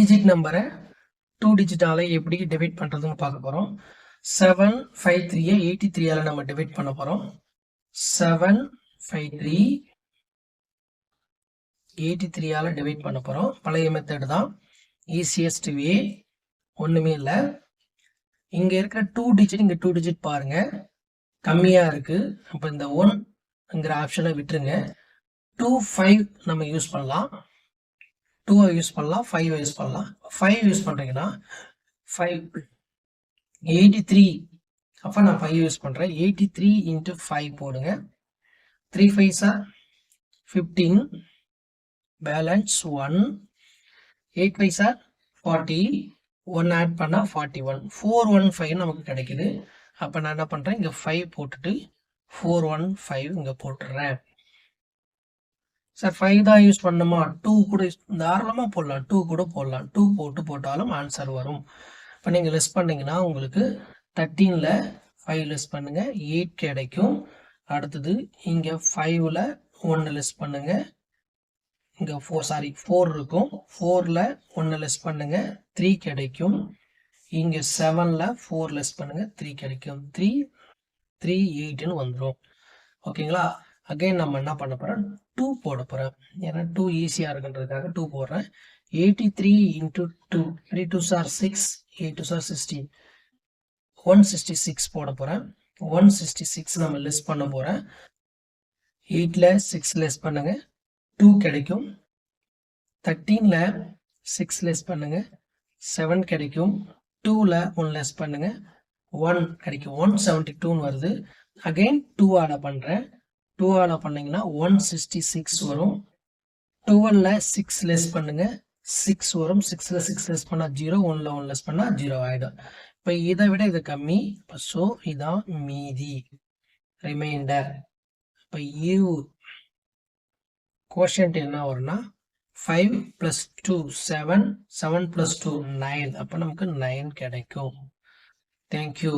Digit நம்பரை 2 டிஜிட்டால எப்படி divide பண்ணுறதுன்னு பார்க்க போகிறோம். 753 83ஆல் நம்ம டிவைட் பண்ண போகிறோம். 753 83ஆல் டிவைட் பண்ண போகிறோம். பழைய மெத்தட் தான், ஈஸியஸ்ட் வே, ஒன்றுமே இல்லை. இங்கே இருக்கிற 2 டிஜிட் இங்கே 2 டிஜிட் பாருங்க கம்மியாக இருக்குது. அப்போ இந்த 1ங்கிற ஆப்ஷனை விட்டுருங்க. 2 5 நம்ம யூஸ் பண்ணலாம். 2 யூஸ் பண்ணலாம், 5 யூஸ் பண்ணலாம். 5 யூஸ் பண்ணுறீங்கன்னா 5 83, அப்போ நான் 5 யூஸ் பண்ணுறேன். 83 × 5 போடுங்க. 3 5s are 15, balance 1. 8 5s are 40, 1 add பண்ணால் 41. 415 நமக்கு கிடைக்குது. அப்போ நான் என்ன பண்ணுறேன், இங்கே 5 போட்டுட்டு 415 இங்கே போட்டுடுறேன். சார் 5 தான் யூஸ் பண்ணணுமா? 2 கூட தாராளமாக போடலாம், 2 கூட போடலாம். 2 போட்டாலும் ஆன்சர் வரும். இப்போ நீங்கள் லெஸ் பண்ணிங்கன்னா உங்களுக்கு 13ல் 5 லெஸ் பண்ணுங்கள், 8 கிடைக்கும். அடுத்தது இங்கே 5ல் 1 லெஸ் பண்ணுங்கள், இங்கே 4 இருக்கும். 4ல் 1 லெஸ் பண்ணுங்கள், 3 கிடைக்கும். இங்கே 7ல் 4 லெஸ் பண்ணுங்கள், 3 கிடைக்கும். 3 8ன்னு வந்துடும். ஓகேங்களா? அகைன் நம்ம என்ன பண்ண போகிறோம், 2 போட போகிறேன். ஏன்னா 2 ஈஸியாக இருக்குன்றதுக்காக 2 போடுறேன். 83 × 2, 3 2s are 6, 8 2s are 16, 166 போட போகிறேன். 166 நம்ம லெஸ் பண்ண போகிறேன். 8ல் 6 லெஸ் பண்ணுங்க, 2 கிடைக்கும். 13ல் 6 லெஸ் பண்ணுங்க, 7 கிடைக்கும். 2ல் 1 லெஸ் பண்ணுங்க, 1 கிடைக்கும். 172ன்னு வருது. அகைன் 2 ஆட் பண்ணுறேன். 2 ஆட் பண்ணிங்கன்னா 166 வரும். 12ல் 6 லெஸ் பண்ணுங்க, 6 வரும். 6ல் 6 லெஸ் பண்ணால் 0, 1ல் 1 லெஸ் பண்ணால் 0 ஆகிடும். இப்போ இதை விட இது கம்மி. ஸோ இதான் மீதி, ரிமைண்டர். இப்போ கோஷன்ட் என்ன வரும்னா 5 + 2 7, 7 + 2 9. அப்போ நமக்கு 9 கிடைக்கும். தேங்க்யூ.